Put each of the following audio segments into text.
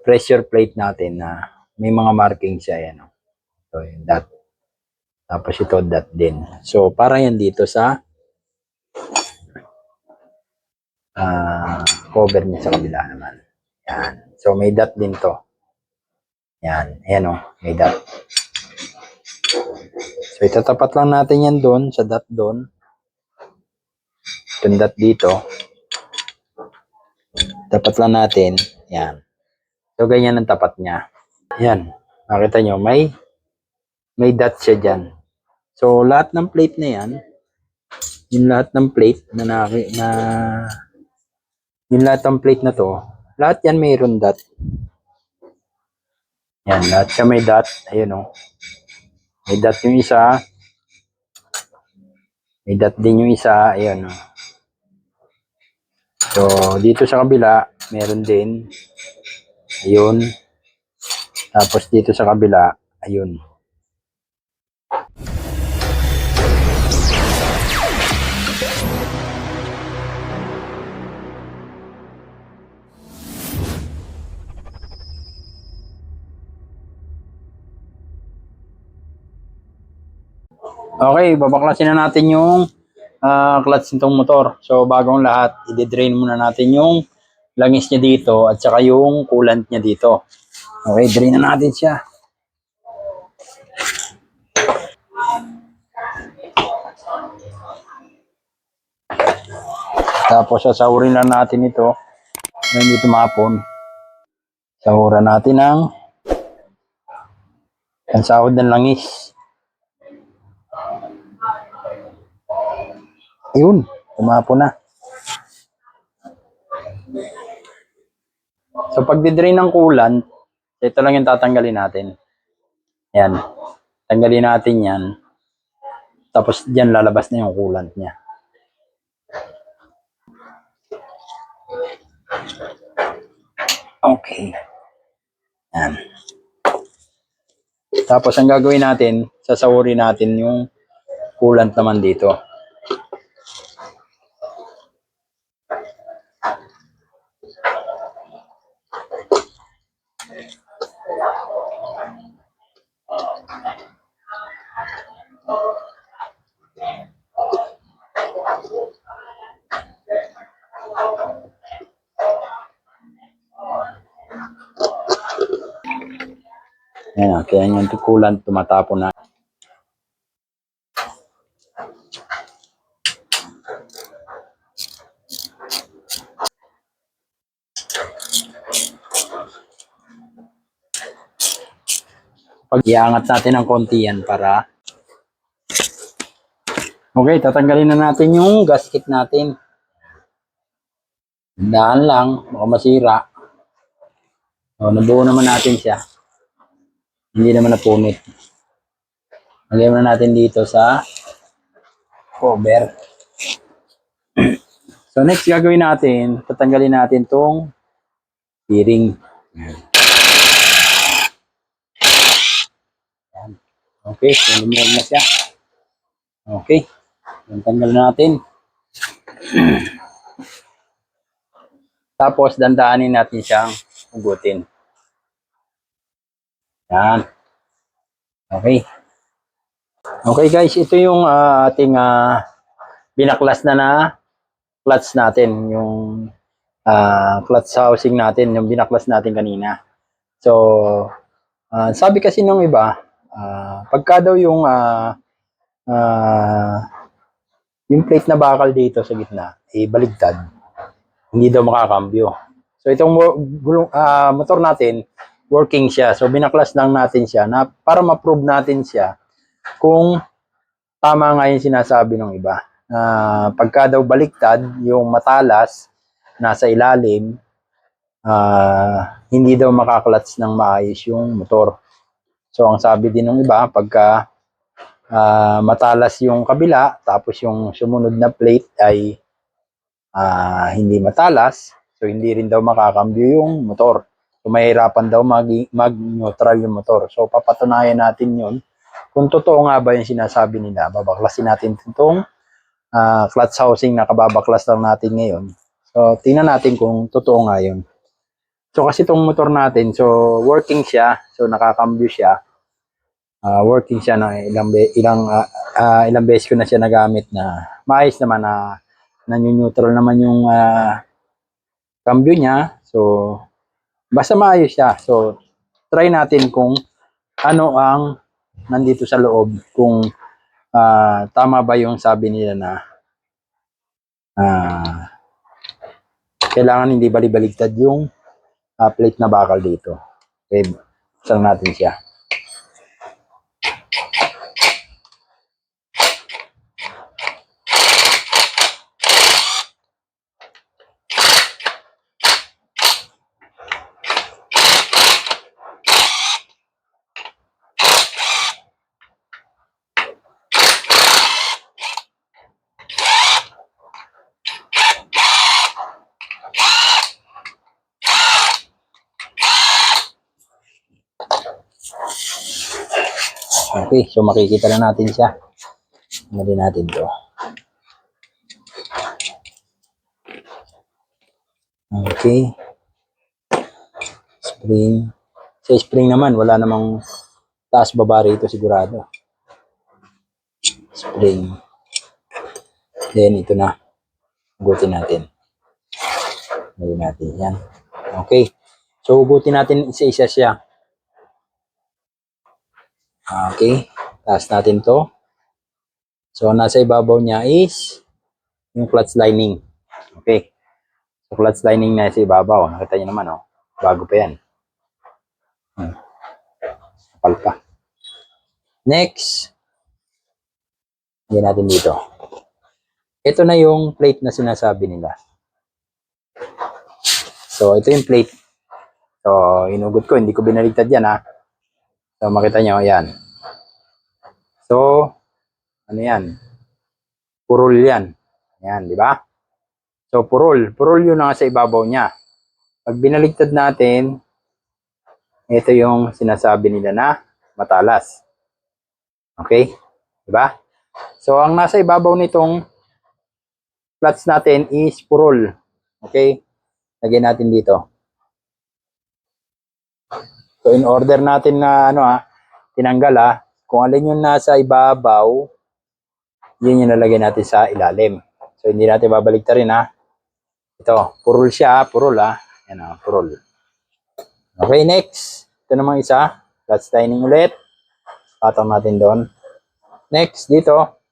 pressure plate natin na may mga marking siya. Yan. So, yung dot. Tapos ito dot din. So, para yan dito sa cover niya sa kabila naman. Yan. So, may dot din to. Yan. Ayan o. May dot. So, itatapat lang natin yan doon, sa dot doon. Itong dot dito. Tapat lang natin. Yan. So, ganyan ang tapat niya. Yan. Makita nyo, may dot siya dyan. So, lahat ng plate na yan, yung lahat ng plate yung lahat ng plate na to, lahat yan mayroon dot. Yan, lahat siya may dot. Ayun o. May dot yung isa. May dot din yung isa. Ayun o. So, dito sa kabila, meron din. Ayun. Tapos dito sa kabila, ayun. Okay, babaklasin na natin yung clutch nitong motor. So, bagong lahat, i-drain muna natin yung langis niya dito at saka yung coolant niya dito. Okay, drain na natin siya. Tapos, sasahurin lang natin ito na hindi tumapon. Sahuran natin ang sahod ng langis. Ayun, tumapon na. So, pag di-drain ng coolant, ito lang yung tatanggalin natin. Yan. Tanggalin natin yan. Tapos, dyan lalabas na yung coolant niya. Okay. Yan. Tapos, ang gagawin natin, sasahurin natin yung coolant naman dito. Ayan, kaya yung coolant tumatapon na. Pag iangat natin ng konti yan para okay, tatanggalin na natin yung gasket natin. Daan lang, baka masira. O, nabuo naman natin siya. Hindi naman napunit. Lagyan na natin dito sa cover. So next gagawin natin, tatanggalin natin tong bearing. Okay, so lumuwag na siya. Okay, tanggalin natin. Tapos dandaanin natin siyang hugutin. Yan. Okay. Okay guys, ito yung ating binaklas na clutch natin, yung clutch housing natin, yung binaklas natin kanina. So, sabi kasi nung iba, pagka daw yung plate na bakal dito sa gitna, baligtad, hindi daw makakambyo. So, itong motor natin, working siya. So, binaklas lang natin siya na para ma-prove natin siya kung tama nga yung sinasabi ng iba. Pagka daw baliktad, yung matalas, nasa ilalim, hindi daw makaklats ng maayos yung motor. So, ang sabi din ng iba, pagka matalas yung kabila, tapos yung sumunod na plate ay hindi matalas, so hindi rin daw makakambyo yung motor. So, mahirapan daw mag-neutral yung motor. So, papatunayan natin yun. Kung totoo nga ba yung sinasabi nila, babaklasin natin itong clutch housing na kababaklas lang natin ngayon. So, tingnan natin kung totoo nga yun. So kasi itong motor natin, so working siya, so nakakambyo siya. Working siya na ilang beses ko na siya nagamit na maayos naman na neutral naman yung cambio niya. So basta maayos siya. So try natin kung ano ang nandito sa loob, kung tama ba yung sabi nila na kailangan hindi balibaligtad yung plate na bakal dito. Okay, buksan natin siya. Okay, so makikita na natin siya. Mali natin to. Okay. Spring. Sa spring naman, wala namang taas baba rito sigurado. Spring. Then ito na. Hugutin natin. Mali natin yan. Okay. So hugutin natin isa-isa siya. Okay. Taas natin to. So nasa ibabaw niya is yung clutch lining. Okay. So clutch lining na sa ibabaw. Nakita niyo naman, oh. Bago pa yan. Kapal pa. Next. Yan natin dito. Ito na yung plate na sinasabi nila. So ito yung plate. So inugot ko. Hindi ko binaligtad yan, ha. So makita nyo. Yan. So ano yan? Purol yan. Yan, di ba? So, purol. Purol yung nasa ibabaw niya. Pag binaligtad natin, ito yung sinasabi nila na matalas. Okay? Di ba? So, ang nasa ibabaw nitong clutch natin is purol. Okay? Lagyan natin dito. So, in order natin na tinanggal, kung alin yung nasa ibabaw, yun yung nalagay natin sa ilalim. So, hindi natin babaligtad rin, ha. Ito, purol siya, purol, ha. Yan, purol. Okay, next. Ito namang isa. Clutch lining ulit. Patong natin doon. Next, dito.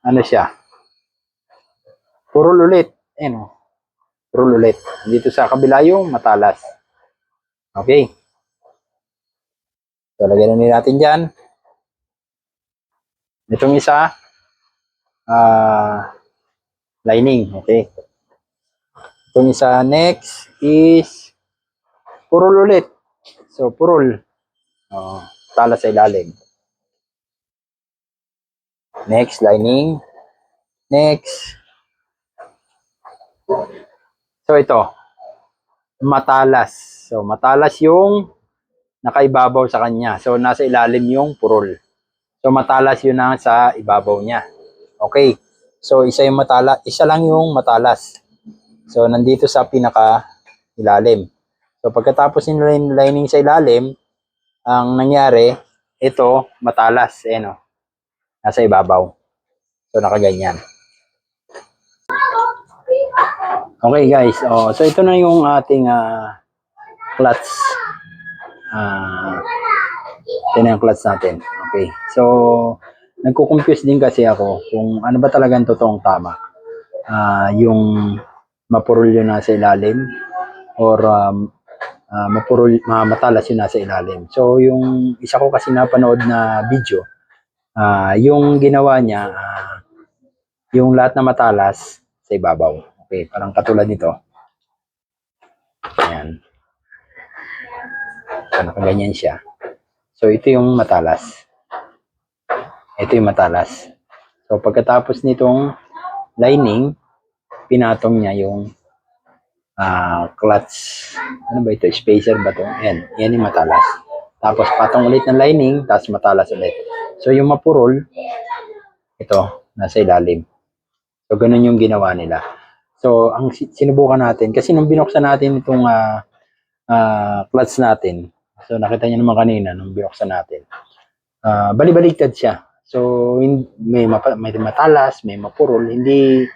Ano siya? Purol ulit. Ayan, purol ulit. Dito sa kabila yung matalas. Okay. So, lagyan na natin dyan. Itong isa, lining. Okay. Itong isa next is purol ulit. So, purol. Talas sa ilalim. Next, lining. Next. So, ito. Matalas. So, matalas yung nakaibabaw sa kanya. So, nasa ilalim yung purol. So, matalas yun ang sa ibabaw niya. Okay. So, isa lang yung matalas. So, nandito sa pinaka ilalim. So, pagkatapos ng lining sa ilalim, ang nangyari, ito, matalas. Nasa ibabaw. So, nakaganyan. Okay, guys. So, ito na yung ating clutch. Ito na yung clutch natin. Okay. So, nagko-confuse din kasi ako kung ano ba talagang totoong tama. Yung mapurol yun nasa ilalim or matalas yun nasa ilalim. So, yung isa ko kasi napanood na video, yung ginawa niya, yung lahat na matalas sa ibabaw. Okay, parang katulad nito. Ayan. Ganyan siya. So, ito yung matalas. Ito yung matalas. So, pagkatapos nitong lining, pinatong niya yung clutch. Ano ba ito? Spacer ba ito? Yan. Yan yung matalas. Tapos, patong ulit ng lining, tapos matalas ulit. So, yung mapurol, ito, nasa ilalim. So, ganun yung ginawa nila. So, ang sinubukan natin, kasi nung binuksan natin itong clutch natin, so nakita niyo naman kanina nung binuksan natin, balibaligtad siya. So, may matalas, may mapurol, hindi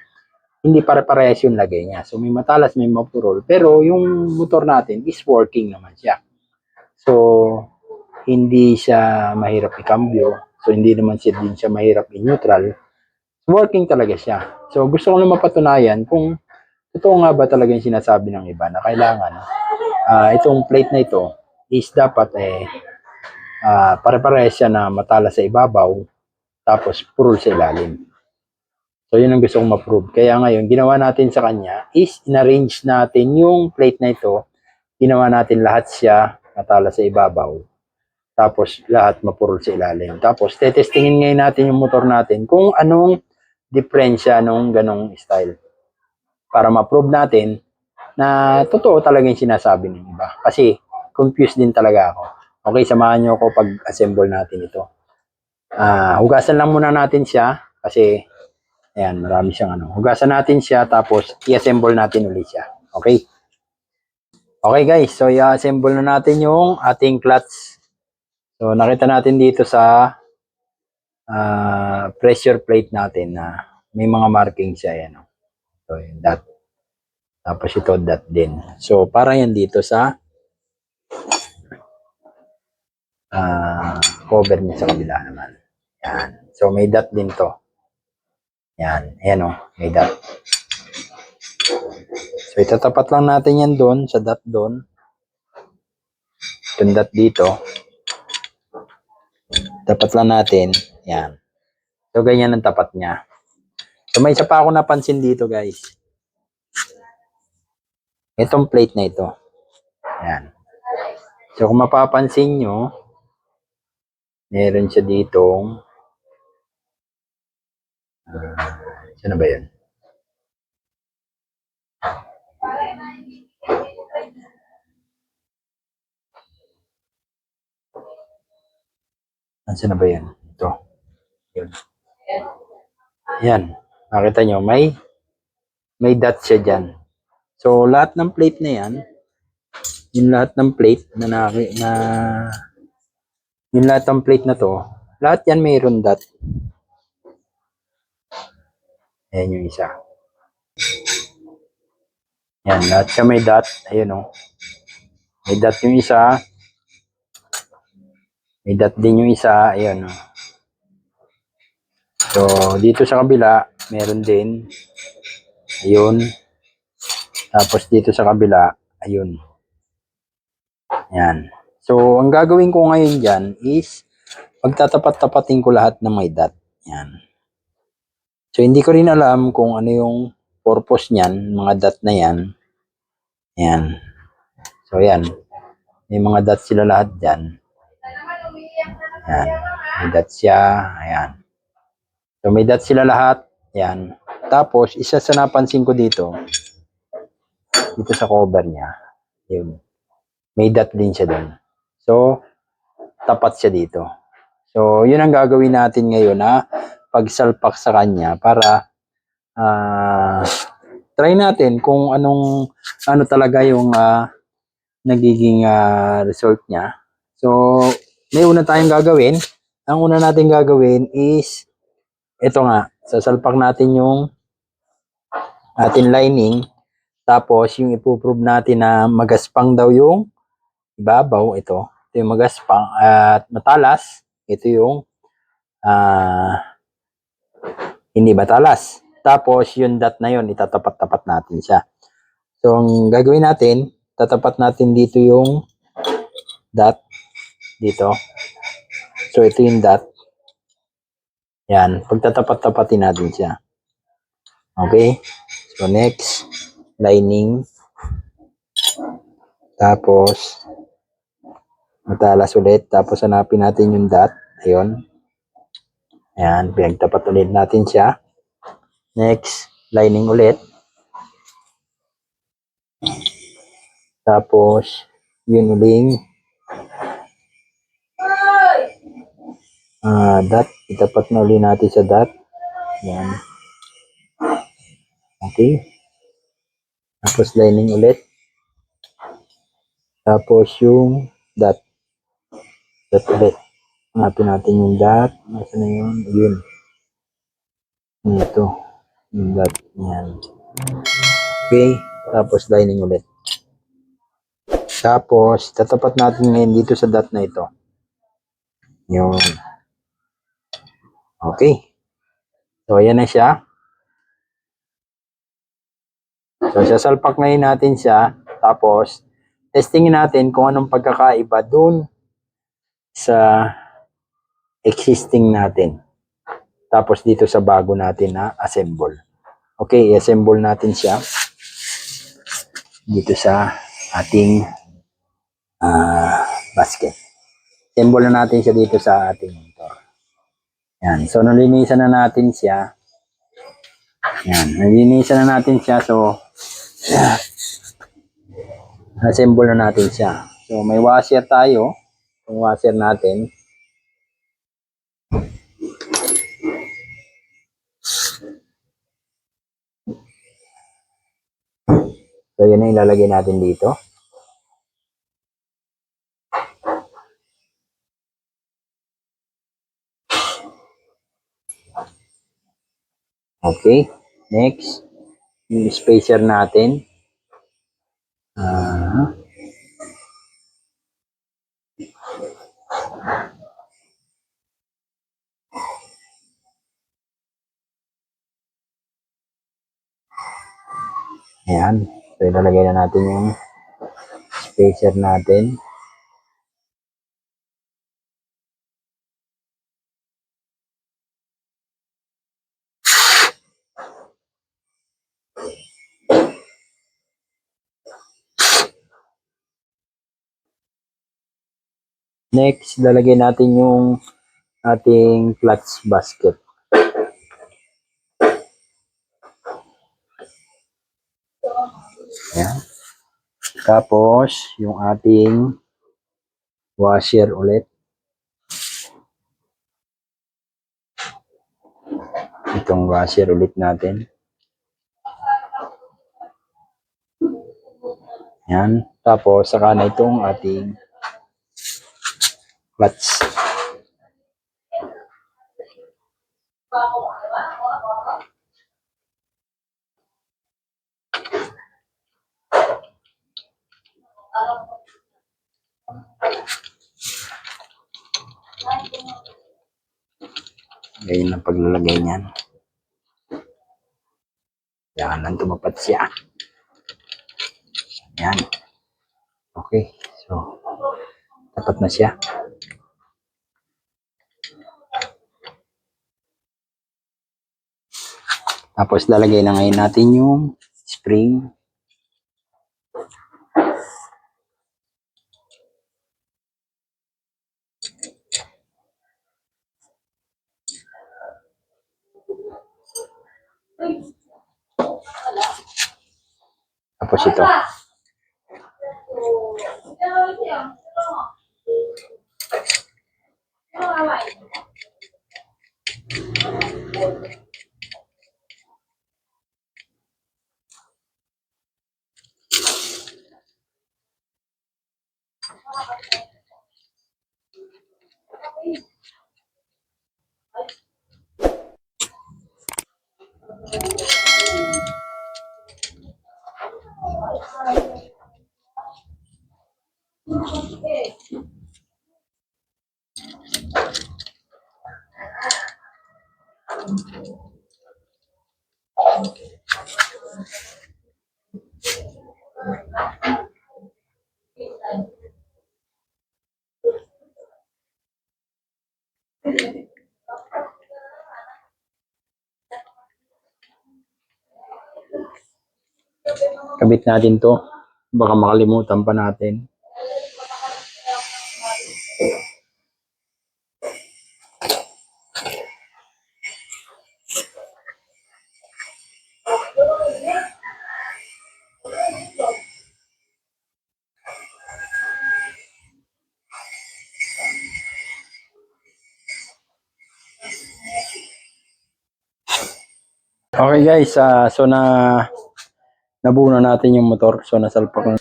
pare-parehas yung lagay niya. So, may matalas, may mapurol, pero yung motor natin is working naman siya. So, hindi siya mahirap i-cambio. So, hindi naman din siya mahirap i-neutral. Working talaga siya. So, gusto ko lang mapatunayan kung totoo nga ba talaga yung sinasabi ng iba na kailangan itong plate na ito is dapat pare-parehas siya na matala sa ibabaw tapos purol sa ilalim. So, yun ang gusto kong ma-prove. Kaya ngayon, ginawa natin sa kanya is in-arrange natin yung plate na ito. Ginawa natin lahat siya matala sa ibabaw. Tapos, lahat mapurol sa ilalim. Tapos, tetestingin ngayon natin yung motor natin kung anong diferensya nung ganong style. Para ma-prove natin na totoo talaga yung sinasabi ng iba. Kasi, confused din talaga ako. Okay, samahan nyo ako pag-assemble natin ito. Hugasan lang muna natin siya kasi ayan, marami siyang Hugasan natin siya tapos i-assemble natin ulit siya. Okay? Okay guys, so i-assemble na natin yung ating clutch. So nakita natin dito sa pressure plate natin na may mga marking siya. Ayan, so yung dot. Tapos ito dot din. So para yan dito sa cover niya sa kabila naman. Yan. So may dot din to. Yan. Ayan o, may dot. So, itatapat lang natin yan doon, sa dot doon. Itong dot dito. Tapat lang natin. Yan. So, ganyan ang tapat niya. So, may isa pa ako napansin dito, guys. Itong plate na ito. Yan. So, kung mapapansin nyo, meron siya ditong saan na ba yun? Saan na ba yan? Ito. Yun. Yan. Makita nyo, may dot siya dyan. So, lahat ng plate na yan, yung lahat ng plate yung lahat ng plate na to, lahat yan mayroon dot. Ayan yung isa. Yan, lahat siya may dot. Ayun o. May dot yung isa. May dot din yung isa. Ayun o. So, dito sa kabila, meron din. Ayun. Tapos dito sa kabila, ayun. Yan. So, ang gagawin ko ngayon dyan is, pagtatapat-tapatin ko lahat ng may dot. Yan. So, hindi ko rin alam kung ano yung purpose niyan, mga dot na yan. Yan. So, yan. May mga dot sila lahat dyan. Yan. May dot siya. Ayan. So, may dot sila lahat. Yan. Tapos, isa sa napansin ko dito sa cover niya. Yun. May dot din siya doon. So, tapat siya dito. So, yun ang gagawin natin ngayon na pagsalpak sa kanya para try natin kung ano talaga yung nagiging result niya. So, may una tayong gagawin. Ang una natin gagawin is ito nga, sasalpak natin yung ating lining. Tapos, yung ipuprove natin na magaspang daw yung ibabaw, ito yung magaspang at matalas, ito yung hindi matalas. Tapos, yung dot na yun, itatapat-tapat natin siya. So, ang gagawin natin, tatapat natin dito yung dot, dito. So, ito yung dot. Yan, pagtatapat-tapatin natin siya. Okay? So, next, lining. Tapos, matalas ulit. Tapos, hanapin natin yung dot. Ayun. Ayan, pinagtapat ulit natin siya. Next, lining ulit. Tapos, yun uling dot. Itapat na ulit natin sa dot. Ayan. Okay. Tapos lining ulit. Tapos yung dot. Dot ulit. Hanapin natin yung dot. Nasaan na yun? Yun. Ito. Yung dot. Yan. Okay. Tapos lining ulit. Tapos, tatapat natin ngayon dito sa dot na ito. Yun. Okay. So, ayan na siya. So, sasalpak ngayon natin siya. Tapos, testingin natin kung anong pagkakaiba dun sa existing natin. Tapos, dito sa bago natin na assemble. Okay, i-assemble natin siya dito sa ating basket. Assemble na natin siya dito sa ating motor. Yan. So, nalinisan na natin siya. Yan. Nalinisan na natin siya. So, assemble na natin siya. So, may washer tayo. Yung washer natin. So, yun na ilalagay natin dito. Okay. Next. Yung spacer natin. Ayan. So, ilalagay na natin yung spacer natin. Next, lalagay natin yung ating clutch basket. Ayan. Tapos, yung ating washer ulit. Itong washer ulit natin. Ayan. Tapos, saka na itong ating clutch. Ganyan ang paglalagay niyan. Yan lang tumapat siya. Yan. Okay. So, tapat na siya. Tapos, lalagay na ngayon natin yung spring. Tapos ito. Kabit natin to. Baka makalimutan pa natin. Okay guys, so nabuo na natin yung motor. So nasalpak na.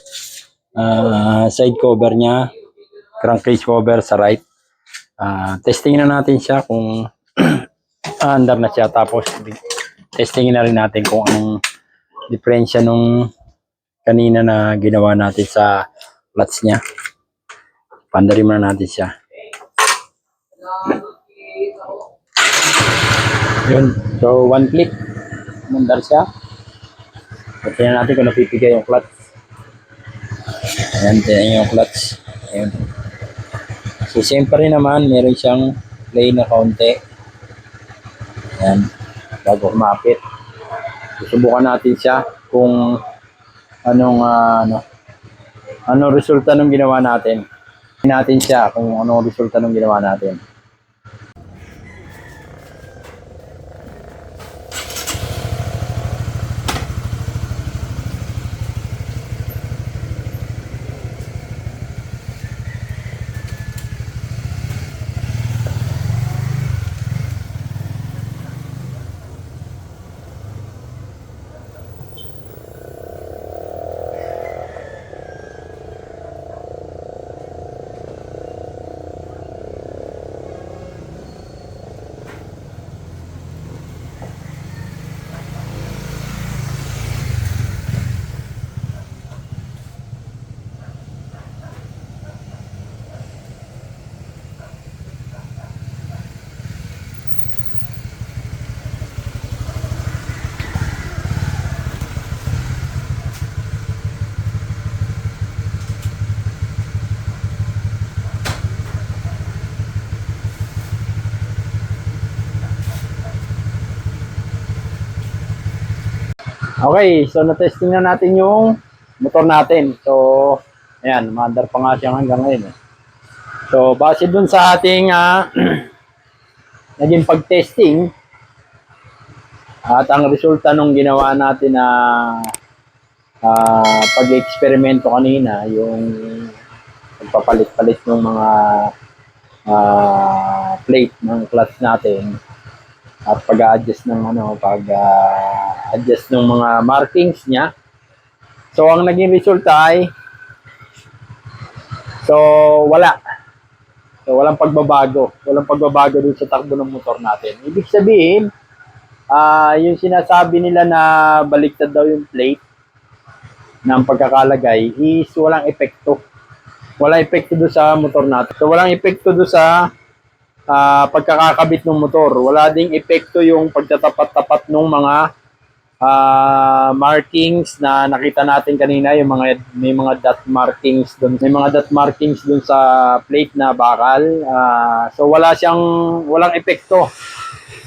Side cover niya, crankcase cover sa right. Testing na natin siya kung under na siya. Tapos testing na rin natin kung anong diferensya nung kanina na ginawa natin sa clutch niya. Pandarin na natin siya. Yun. So one click, mandar siya. Tingnan natin kung napipigay yung clutch. Ayan, tingnan yung clutch. Ayan. So, siyempre naman, meron siyang play na kaunti. Ayan, bago kumapit. Susubukan natin siya kung anong resulta ng ginawa natin. Tingnan natin siya kung anong resulta ng ginawa natin. Okay, so na-testing na natin yung motor natin. So, ayan, maandar pa nga siya hanggang ngayon. So, base dun sa ating naging pag-testing at ang resulta nung ginawa natin na pag-eksperimento kanina, yung pagpapalit-palit ng mga plate ng clutch natin at pag-adjust ng pag-adjust ng mga markings niya. So ang naging resulta ay wala. So walang pagbabago. Walang pagbabago dun sa takbo ng motor natin. Ibig sabihin, yung sinasabi nila na baliktad daw yung plate ng pagkakalagay is walang epekto. Walang epekto doon sa motor natin. So walang epekto doon sa pagkakakabit ng motor. Wala ding epekto yung pagtatapat-tapat ng mga markings na nakita natin kanina, yung may mga dot markings doon. May mga dot markings doon sa plate na bakal. So walang epekto.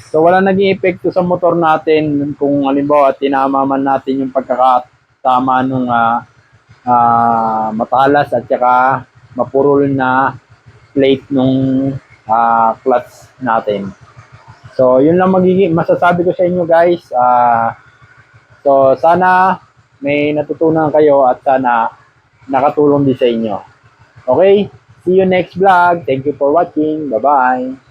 So wala naging epekto sa motor natin kung halimbawa tinama man natin yung pagkakatama nung matalas at saka mapurol na plate nung clutch natin. So, yun lang masasabi ko sa inyo guys. So, sana may natutunan kayo at sana nakatulong din sa inyo. Okay? See you next vlog. Thank you for watching. Bye-bye.